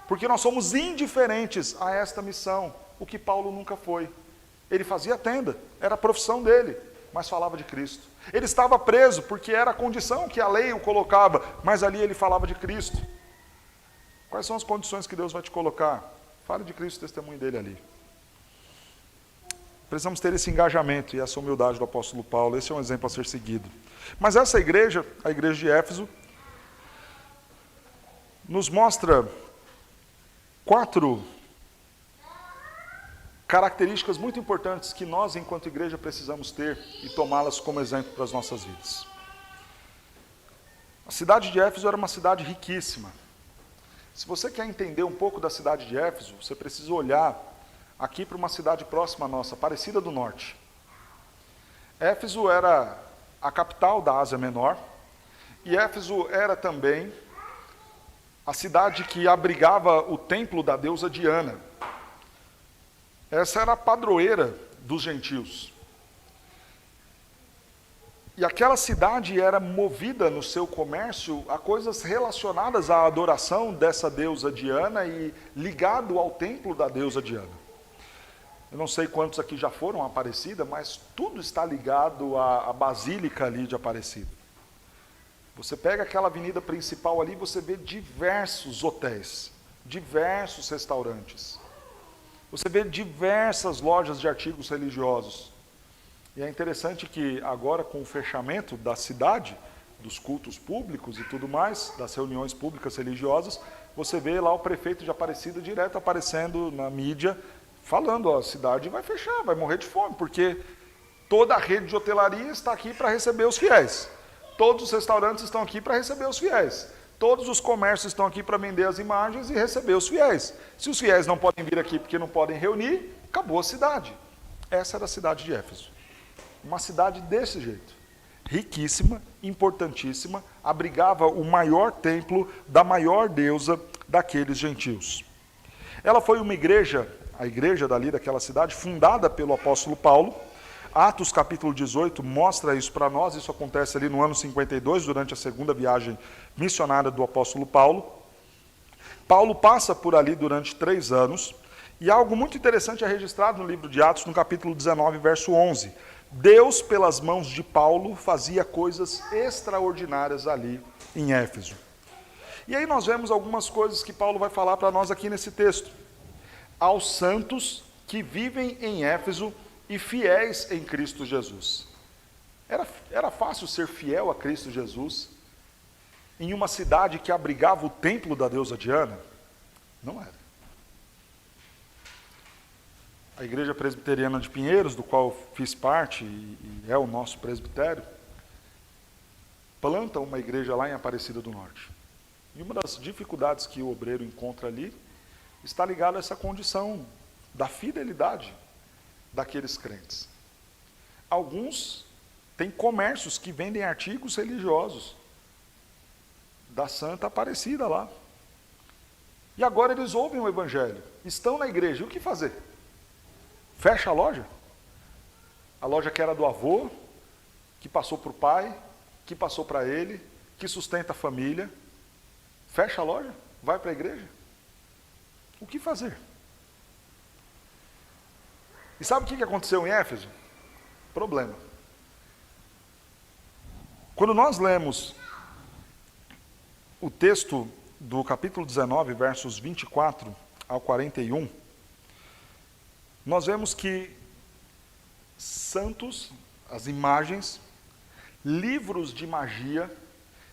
Porque nós somos indiferentes a esta missão. O que Paulo nunca foi. Ele fazia tenda, era a profissão dele, mas falava de Cristo. Ele estava preso porque era a condição que a lei o colocava, mas ali ele falava de Cristo. Quais são as condições que Deus vai te colocar? Fale de Cristo, testemunho dele ali. Precisamos ter esse engajamento e essa humildade do apóstolo Paulo. Esse é um exemplo a ser seguido. Mas essa igreja, a igreja de Éfeso, nos mostra 4 características muito importantes que nós, enquanto igreja, precisamos ter e tomá-las como exemplo para as nossas vidas. A cidade de Éfeso era uma cidade riquíssima. Se você quer entender um pouco da cidade de Éfeso, você precisa olhar aqui para uma cidade próxima à nossa, Aparecida do Norte. Éfeso era a capital da Ásia Menor, e Éfeso era também a cidade que abrigava o templo da deusa Diana. Essa era a padroeira dos gentios. E aquela cidade era movida no seu comércio a coisas relacionadas à adoração dessa deusa Diana e ligado ao templo da deusa Diana. Eu não sei quantos aqui já foram a Aparecida, mas tudo está ligado à basílica ali de Aparecida. Você pega aquela avenida principal ali, você vê diversos hotéis, diversos restaurantes. Você vê diversas lojas de artigos religiosos. E é interessante que agora, com o fechamento da cidade, dos cultos públicos e tudo mais, das reuniões públicas religiosas, você vê lá o prefeito de Aparecida direto aparecendo na mídia, falando, ó, a cidade vai fechar, vai morrer de fome, porque toda a rede de hotelaria está aqui para receber os fiéis. Todos os restaurantes estão aqui para receber os fiéis. Todos os comércios estão aqui para vender as imagens e receber os fiéis. Se os fiéis não podem vir aqui porque não podem reunir, acabou a cidade. Essa era a cidade de Éfeso. Uma cidade desse jeito, riquíssima, importantíssima, abrigava o maior templo da maior deusa daqueles gentios. Ela foi uma igreja, a igreja dali daquela cidade, fundada pelo apóstolo Paulo. Atos capítulo 18 mostra isso para nós. Isso acontece ali no ano 52, durante a segunda viagem missionária do apóstolo Paulo. Paulo passa por ali durante 3 anos, e algo muito interessante é registrado no livro de Atos, no capítulo 19, verso 11. Deus, pelas mãos de Paulo, fazia coisas extraordinárias ali em Éfeso. E aí nós vemos algumas coisas que Paulo vai falar para nós aqui nesse texto. Aos santos que vivem em Éfeso e fiéis em Cristo Jesus. Era fácil ser fiel a Cristo Jesus em uma cidade que abrigava o templo da deusa Diana? Não era. A Igreja Presbiteriana de Pinheiros, do qual eu fiz parte e é o nosso presbitério, planta uma igreja lá em Aparecida do Norte. E uma das dificuldades que o obreiro encontra ali está ligada a essa condição da fidelidade daqueles crentes. Alguns têm comércios que vendem artigos religiosos da Santa Aparecida lá. E agora eles ouvem o Evangelho, estão na igreja, e o que fazer? Fecha a loja? A loja que era do avô, que passou para o pai, que passou para ele, que sustenta a família. Fecha a loja? Vai para a igreja? O que fazer? E sabe o que aconteceu em Éfeso? Problema. Quando nós lemos o texto do capítulo 19, versos 24 ao 41, nós vemos que santos, as imagens, livros de magia,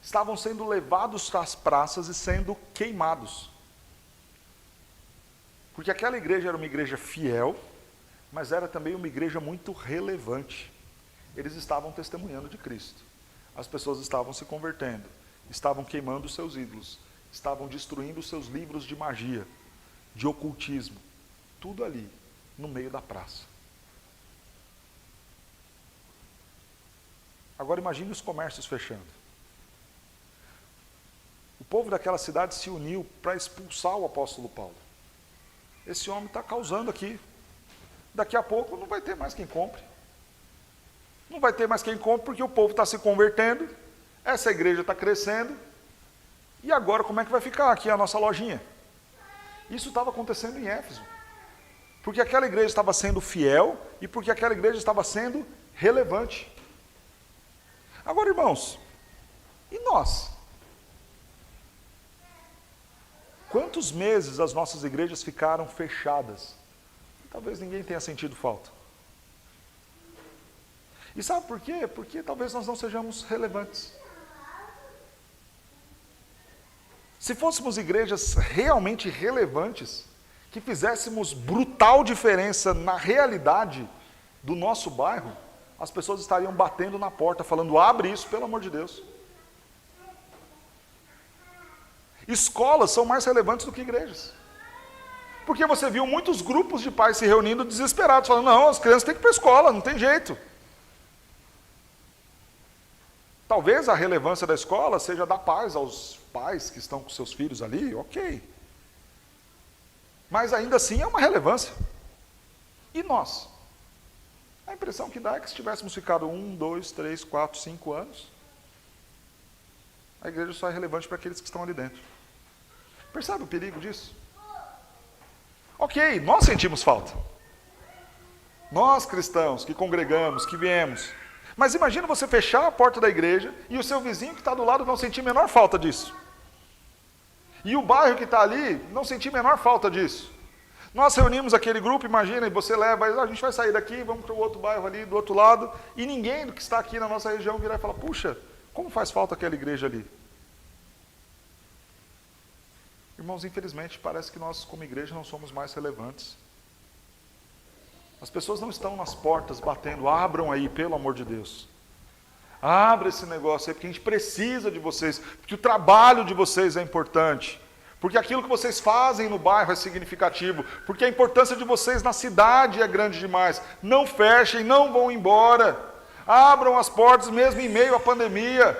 estavam sendo levados às praças e sendo queimados. Porque aquela igreja era uma igreja fiel, mas era também uma igreja muito relevante. Eles estavam testemunhando de Cristo. As pessoas estavam se convertendo, estavam queimando os seus ídolos, estavam destruindo os seus livros de magia, de ocultismo, tudo ali, no meio da praça. Agora imagine os comércios fechando. O povo daquela cidade se uniu para expulsar o apóstolo Paulo. Esse homem está causando aqui. Daqui a pouco não vai ter mais quem compre. Não vai ter mais quem compre porque o povo está se convertendo, essa igreja está crescendo, e agora como é que vai ficar aqui a nossa lojinha? Isso estava acontecendo em Éfeso, porque aquela igreja estava sendo fiel e porque aquela igreja estava sendo relevante. Agora, irmãos, e nós? Quantos meses as nossas igrejas ficaram fechadas? Talvez ninguém tenha sentido falta. E sabe por quê? Porque talvez nós não sejamos relevantes. Se fôssemos igrejas realmente relevantes, que fizéssemos brutal diferença na realidade do nosso bairro, as pessoas estariam batendo na porta, falando, abre isso, pelo amor de Deus. Escolas são mais relevantes do que igrejas. Porque você viu muitos grupos de pais se reunindo desesperados, falando, não, as crianças têm que ir para a escola, não tem jeito. Talvez a relevância da escola seja dar paz aos pais que estão com seus filhos ali, ok. Mas ainda assim é uma relevância. E nós? A impressão que dá é que se tivéssemos ficado 1, 2, 3, 4, 5 anos, a igreja só é relevante para aqueles que estão ali dentro. Percebe o perigo disso? Ok, nós sentimos falta. Nós cristãos que congregamos, que viemos. Mas imagina você fechar a porta da igreja e o seu vizinho que está do lado não sentir a menor falta disso. E o bairro que está ali não sentir a menor falta disso. Nós reunimos aquele grupo, imagina, e você leva, a gente vai sair daqui, vamos para o outro bairro ali, do outro lado, e ninguém que está aqui na nossa região virar e falar, puxa, como faz falta aquela igreja ali? Irmãos, infelizmente, parece que nós como igreja não somos mais relevantes. As pessoas não estão nas portas batendo, abram aí, pelo amor de Deus. Abra esse negócio aí, porque a gente precisa de vocês, porque o trabalho de vocês é importante, porque aquilo que vocês fazem no bairro é significativo, porque a importância de vocês na cidade é grande demais. Não fechem, não vão embora. Abram as portas mesmo em meio à pandemia.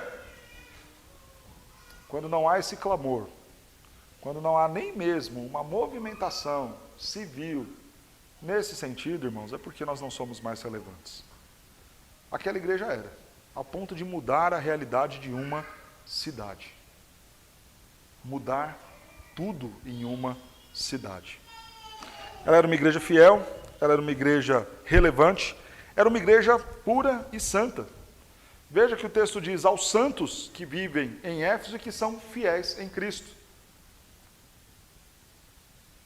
Quando não há esse clamor, quando não há nem mesmo uma movimentação civil, nesse sentido, irmãos, é porque nós não somos mais relevantes. Aquela igreja era, ao ponto de mudar a realidade de uma cidade. Mudar tudo em uma cidade. Ela era uma igreja fiel, ela era uma igreja relevante, era uma igreja pura e santa. Veja que o texto diz aos santos que vivem em Éfeso e que são fiéis em Cristo.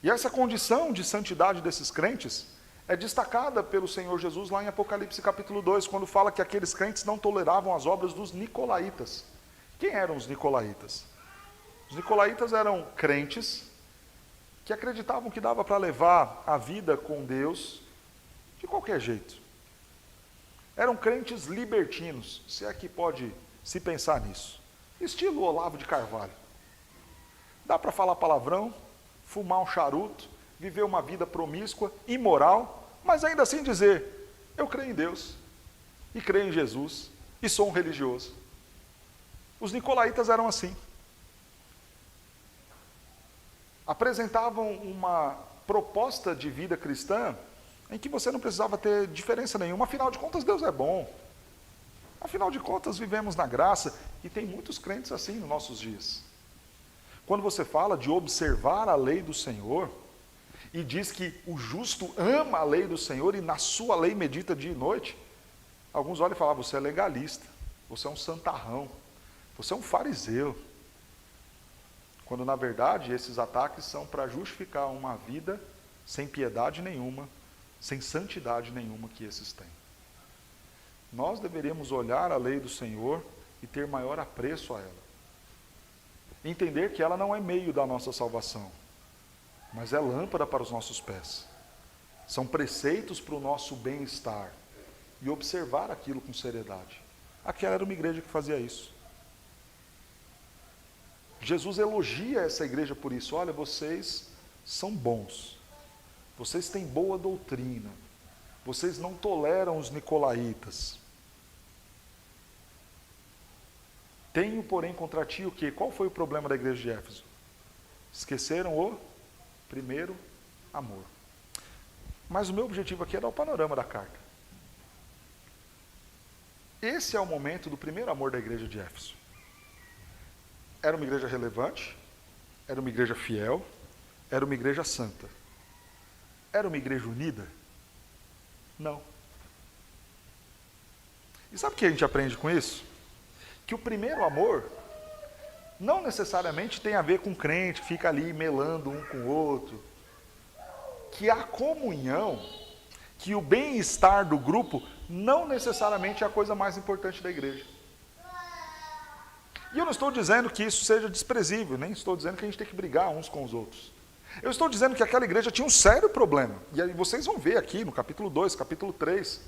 E essa condição de santidade desses crentes é destacada pelo Senhor Jesus lá em Apocalipse capítulo 2, quando fala que aqueles crentes não toleravam as obras dos nicolaítas. Quem eram os nicolaítas? Os nicolaítas eram crentes que acreditavam que dava para levar a vida com Deus de qualquer jeito. Eram crentes libertinos, se é que pode se pensar nisso. Estilo Olavo de Carvalho. Dá para falar palavrão, fumar um charuto, viver uma vida promíscua, imoral, mas ainda assim dizer, eu creio em Deus, e creio em Jesus, e sou um religioso. Os nicolaítas eram assim. Apresentavam uma proposta de vida cristã em que você não precisava ter diferença nenhuma, afinal de contas Deus é bom. Afinal de contas vivemos na graça, e tem muitos crentes assim nos nossos dias. Quando você fala de observar a lei do Senhor, e diz que o justo ama a lei do Senhor e na sua lei medita dia e noite, alguns olham e falam, você é legalista, você é um santarrão, você é um fariseu. Quando na verdade esses ataques são para justificar uma vida sem piedade nenhuma, sem santidade nenhuma que esses têm. Nós deveríamos olhar a lei do Senhor e ter maior apreço a ela. Entender que ela não é meio da nossa salvação, mas é lâmpada para os nossos pés. São preceitos para o nosso bem-estar. e observar aquilo com seriedade. Aquela era uma igreja que fazia isso. Jesus elogia essa igreja por isso. Olha, vocês são bons. Vocês têm boa doutrina. Vocês não toleram os nicolaítas. Tenho, porém, contra ti o quê? Qual foi o problema da igreja de Éfeso? Esqueceram o primeiro amor. Mas o meu objetivo aqui é dar o panorama da carta. Esse é o momento do primeiro amor da igreja de Éfeso. Era uma igreja relevante, era uma igreja fiel, era uma igreja santa. Era uma igreja unida? Não. E sabe o que a gente aprende com isso? Que o primeiro amor não necessariamente tem a ver com crente que fica ali melando um com o outro. Que a comunhão, que o bem-estar do grupo não necessariamente é a coisa mais importante da igreja. E eu não estou dizendo que isso seja desprezível, nem estou dizendo que a gente tem que brigar uns com os outros. Eu estou dizendo que aquela igreja tinha um sério problema. E aí vocês vão ver aqui no capítulo 2, capítulo 3,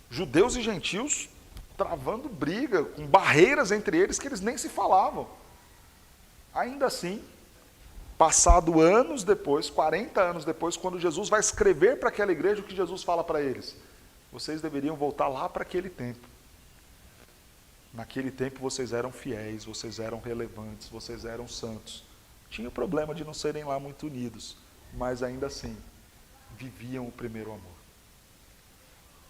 judeus e gentios travando briga, com barreiras entre eles que eles nem se falavam. Ainda assim, passado anos depois, 40 anos depois, quando Jesus vai escrever para aquela igreja, o que Jesus fala para eles? Vocês deveriam voltar lá para aquele tempo. Naquele tempo vocês eram fiéis, vocês eram relevantes, vocês eram santos. Tinha o problema de não serem lá muito unidos, mas ainda assim, viviam o primeiro amor.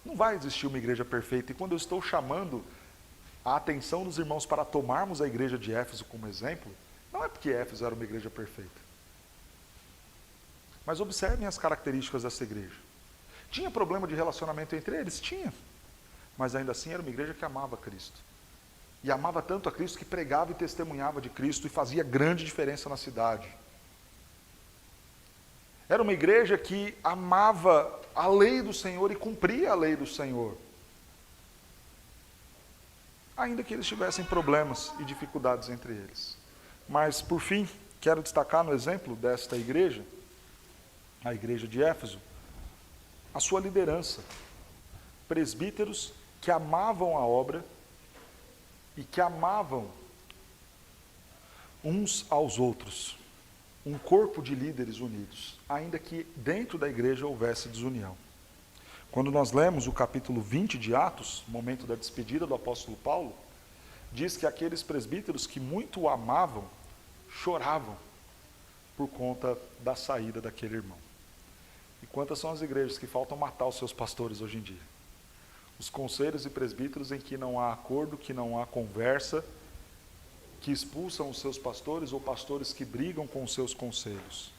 Não vai existir uma igreja perfeita, e quando eu estou chamando a atenção dos irmãos para tomarmos a igreja de Éfeso como exemplo, não é porque Éfeso era uma igreja perfeita. Mas observem as características dessa igreja. Tinha problema de relacionamento entre eles? Tinha. Mas ainda assim era uma igreja que amava Cristo. E amava tanto a Cristo que pregava e testemunhava de Cristo e fazia grande diferença na cidade. Era uma igreja que amava a lei do Senhor e cumpria a lei do Senhor. Ainda que eles tivessem problemas e dificuldades entre eles. Mas, por fim, quero destacar no exemplo desta igreja, a igreja de Éfeso, a sua liderança. Presbíteros que amavam a obra e que amavam uns aos outros. Um corpo de líderes unidos, ainda que dentro da igreja houvesse desunião. Quando nós lemos o capítulo 20 de Atos, momento da despedida do apóstolo Paulo, diz que aqueles presbíteros que muito o amavam, choravam por conta da saída daquele irmão. E quantas são as igrejas que faltam matar os seus pastores hoje em dia? Os conselhos e presbíteros em que não há acordo, que não há conversa, que expulsam os seus pastores ou pastores que brigam com os seus conselhos.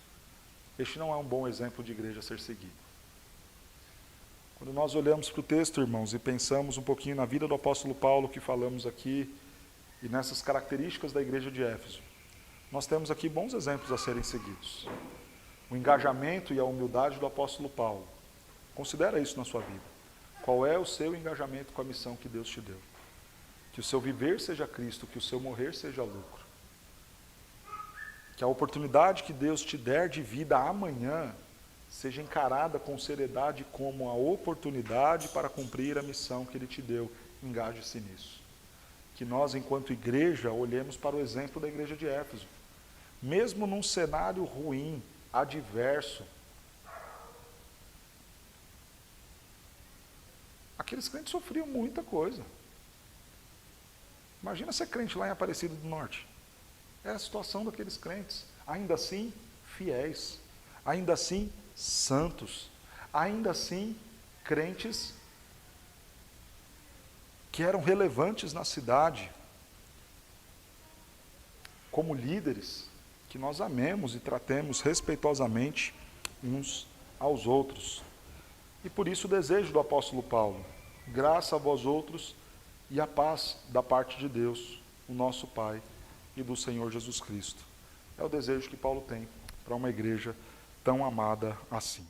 Este não é um bom exemplo de igreja a ser seguido. Quando nós olhamos para o texto, irmãos, e pensamos um pouquinho na vida do apóstolo Paulo que falamos aqui, e nessas características da igreja de Éfeso, nós temos aqui bons exemplos a serem seguidos. O engajamento e a humildade do apóstolo Paulo. Considera isso na sua vida. Qual é o seu engajamento com a missão que Deus te deu? Que o seu viver seja Cristo, que o seu morrer seja lucro. Que a oportunidade que Deus te der de vida amanhã seja encarada com seriedade como a oportunidade para cumprir a missão que Ele te deu. Engaje-se nisso. Que nós, enquanto igreja, olhemos para o exemplo da igreja de Éfeso. Mesmo num cenário ruim, adverso, aqueles crentes sofriam muita coisa. Imagina ser crente lá em Aparecida do Norte. É a situação daqueles crentes. Ainda assim, fiéis. Ainda assim, santos. Ainda assim, crentes que eram relevantes na cidade. Como líderes, que nós amemos e tratemos respeitosamente uns aos outros. E por isso o desejo do apóstolo Paulo, graça a vós outros e a paz da parte de Deus, o nosso Pai e do Senhor Jesus Cristo. É o desejo que Paulo tem para uma igreja tão amada assim.